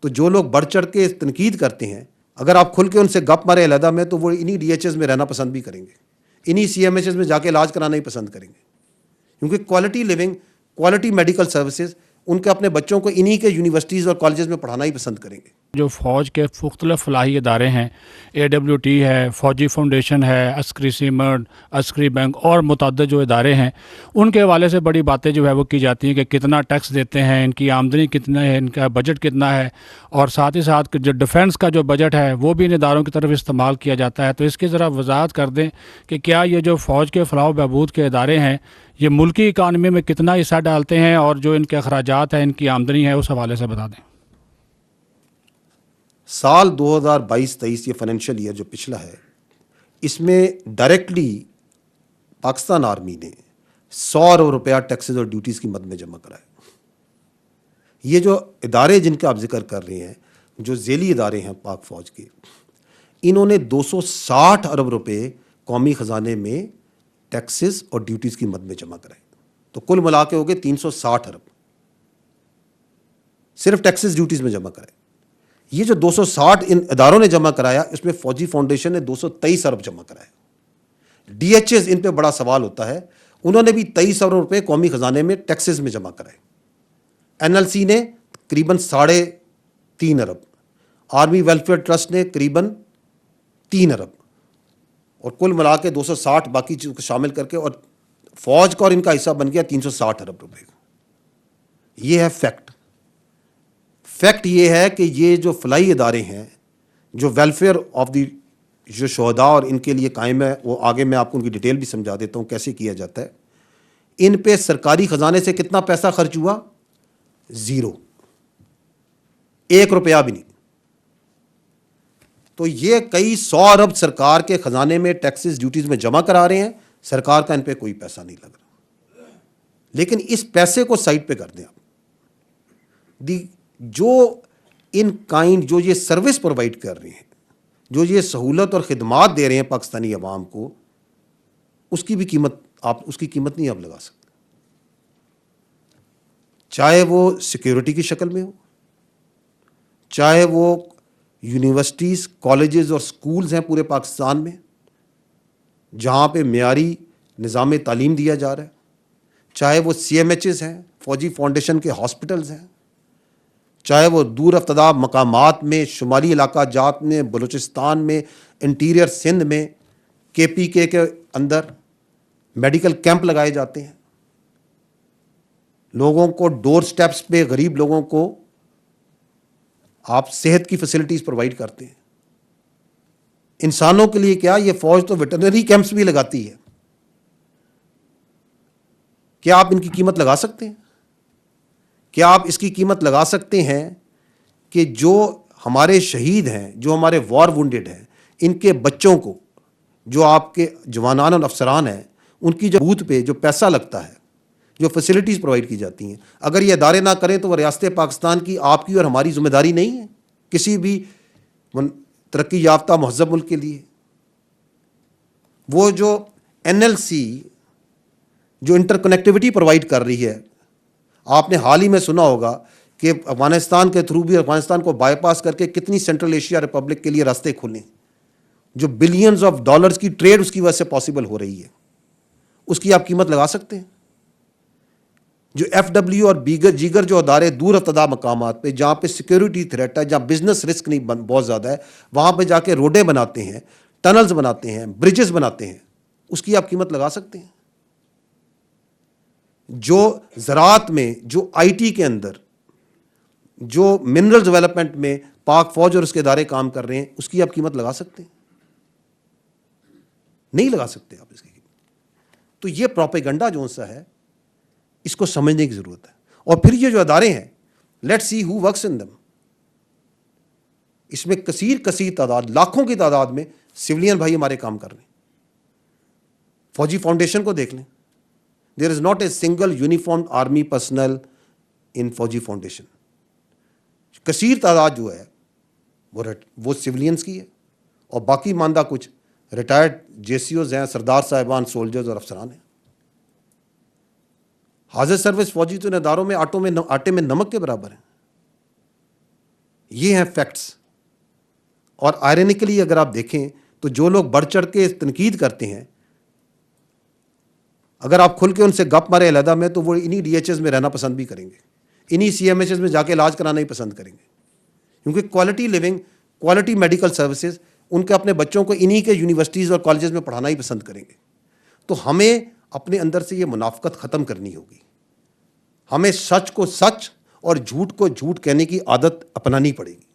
تو جو لوگ بڑھ چڑھ کے تنقید کرتے ہیں، اگر آپ کھل کے ان سے گپ مارے علیحدہ میں، تو وہ انہی ڈی ایچ ایز میں رہنا پسند بھی کریں گے، انہی سی ایم ایچ ایز میں جا کے علاج کرانا ہی پسند کریں گے، کیونکہ quality living, quality medical services ان کے اپنے بچوں کو انہی کے یونیورسٹیز اور کالجز میں پڑھانا ہی پسند کریں گے۔ جو فوج کے مختلف فلاحی ادارے ہیں، AWT ہے، فوجی فاؤنڈیشن ہے، عسکری سیمرن، عسکری بینک اور متعدد جو ادارے ہیں، ان کے حوالے سے بڑی باتیں جو ہے وہ کی جاتی ہیں کہ کتنا ٹیکس دیتے ہیں، ان کی آمدنی کتنا ہے، ان کا بجٹ کتنا ہے، اور ساتھ ہی ساتھ جو ڈیفنس کا جو بجٹ ہے وہ بھی ان اداروں کی طرف استعمال کیا جاتا ہے۔ تو اس کی ذرا وضاحت کر دیں کہ کیا یہ جو فوج کے فلاح و بہبود کے ادارے ہیں یہ ملکی اکانومی میں کتنا حصہ ڈالتے ہیں، اور جو ان کے اخراجات ہیں، ان کی آمدنی ہے، اس حوالے سے بتا دیں۔ سال 2022-23 یہ فائنینشیل ایئر جو پچھلا ہے، اس میں ڈائریکٹلی پاکستان آرمی نے 100 ارب روپیہ ٹیکسز اور ڈیوٹیز کی مد میں جمع کرائے۔ یہ جو ادارے جن کا آپ ذکر کر رہے ہیں، جو ذیلی ادارے ہیں پاک فوج کے، انہوں نے 260 ارب روپے قومی خزانے میں ٹیکسز اور ڈیوٹیز کی مد میں جمع کرائے، تو کل ملا کے ہو گئے 360 ارب صرف ٹیکسز ڈیوٹیز میں جمع کرائے۔ یہ جو 260 ان اداروں نے جمع کرایا، اس میں فوجی فاؤنڈیشن نے 223 ارب جمع کرایا۔ ڈی ایچ ایز ان پہ بڑا سوال ہوتا ہے، انہوں نے بھی 23 ارب روپے قومی خزانے میں ٹیکسز میں جمع کرائے۔ این ایل سی نے قریباً 3.5 ارب، آرمی ویلفیئر ٹرسٹ نے قریباً 3 ارب، اور کل ملا کے 260 باقی چیزوں کو شامل کر کے، اور فوج کا اور ان کا حصہ بن گیا 360 ارب روپے۔ یہ ہے فیکٹ۔ فیکٹ یہ ہے کہ یہ جو فلاحی ادارے ہیں، جو ویلفیئر آف دی جو شہداء اور ان کے لیے قائم ہے، وہ آگے میں آپ کو ان کی ڈیٹیل بھی سمجھا دیتا ہوں کیسے کیا جاتا ہے۔ ان پہ سرکاری خزانے سے کتنا پیسہ خرچ ہوا؟ 0، 1 روپیہ بھی نہیں۔ تو یہ کئی 100 ارب سرکار کے خزانے میں ٹیکسز ڈیوٹیز میں جمع کرا رہے ہیں، سرکار کا ان پہ کوئی پیسہ نہیں لگ رہا۔ لیکن اس پیسے کو سائڈ پہ کر دیں آپ، جو ان کائنڈ جو یہ سروس پرووائڈ کر رہے ہیں، جو یہ سہولت اور خدمات دے رہے ہیں پاکستانی عوام کو، اس کی بھی قیمت اس کی قیمت نہیں آپ لگا سکتے، چاہے وہ سیکیورٹی کی شکل میں ہو، چاہے وہ یونیورسٹیز، کالجز اور سکولز ہیں پورے پاکستان میں جہاں پہ معیاری نظام تعلیم دیا جا رہا ہے، چاہے وہ سی ایم ایچز ہیں، فوجی فاؤنڈیشن کے ہاسپٹلز ہیں، چاہے وہ دور افتادہ مقامات میں، شمالی علاقہ جات میں، بلوچستان میں، انٹیریئر سندھ میں، KPK کے اندر میڈیکل کیمپ لگائے جاتے ہیں، لوگوں کو ڈور سٹیپس پہ غریب لوگوں کو آپ صحت کی فیسلٹیز پرووائڈ کرتے ہیں۔ انسانوں کے لیے کیا، یہ فوج تو ویٹرنری کیمپس بھی لگاتی ہے۔ کیا آپ ان کی قیمت لگا سکتے ہیں؟ کیا آپ اس کی قیمت لگا سکتے ہیں کہ جو ہمارے شہید ہیں، جو ہمارے وار وونڈڈ ہیں، ان کے بچوں کو، جو آپ کے جوانان اور افسران ہیں، ان کی جو بوتھ پہ جو پیسہ لگتا ہے، جو فیسلٹیز پرووائڈ کی جاتی ہیں، اگر یہ ادارے نہ کریں تو وہ ریاست پاکستان کی، آپ کی اور ہماری ذمہ داری نہیں ہے کسی بھی ترقی یافتہ مہذب ملک کے لیے۔ وہ جو NLC جو انٹر کنیکٹیوٹی پرووائڈ کر رہی ہے، آپ نے حال ہی میں سنا ہوگا کہ افغانستان کے تھرو بھی افغانستان کو بائی پاس کر کے کتنی سینٹرل ایشیا ریپبلک کے لیے راستے کھلے، جو بلینز آف ڈالرز کی ٹریڈ اس کی وجہ سے پاسبل ہو رہی ہے، اس کی آپ قیمت لگا سکتے ہیں؟ جو FW اور دیگر جو ادارے دور افتادہ مقامات پہ جہاں پہ سیکیورٹی تھریٹ ہے، جہاں بزنس رسک نہیں بہت زیادہ ہے، وہاں پہ جا کے روڈیں بناتے ہیں، ٹنلز بناتے ہیں، برجز بناتے ہیں، اس کی آپ قیمت لگا سکتے ہیں؟ جو زراعت میں، جو IT کے اندر، جو منرل ڈیولپمنٹ میں پاک فوج اور اس کے ادارے کام کر رہے ہیں، اس کی آپ قیمت لگا سکتے ہیں؟ نہیں لگا سکتے آپ اس کی قیمت۔ تو یہ پروپیگنڈا جو سا ہے، اس کو سمجھنے کی ضرورت ہے۔ اور پھر یہ جو ادارے ہیں، let see who works in دم، اس میں کثیر تعداد، لاکھوں کی تعداد میں سولین بھائی ہمارے کام کر رہے ہیں۔ فوجی فاؤنڈیشن کو دیکھ لیں، there is not a single uniform army personnel in Fauji Foundation. کثیر تعداد جو ہے وہ سولینز کی ہے، اور باقی ماندہ کچھ ریٹائرڈ JCOs ہیں، سردار صاحبان، سولجرز اور افسران ہیں۔ حاضر سروس فوجی تو ان اداروں میں آٹے میں نمک کے برابر ہیں۔ یہ ہیں فیکٹس. اور آئرنیکلی اگر آپ دیکھیں تو جو لوگ بڑھ چڑھ کے تنقید کرتے ہیں، اگر آپ کھل کے ان سے گپ مارے علیحدہ میں، تو وہ انہی ڈی ایچ ایز میں رہنا پسند بھی کریں گے، انہی سی ایم ایچ ایز میں جا کے علاج کرانا ہی پسند کریں گے، کیونکہ quality living, quality medical services ان کے اپنے بچوں کو انہی کے یونیورسٹیز اور کالجز میں پڑھانا ہی پسند کریں گے. تو ہمیں اپنے اندر سے یہ منافقت ختم کرنی ہوگی. ہمیں سچ کو سچ اور جھوٹ کو جھوٹ کہنے کی عادت اپنانی پڑے گی.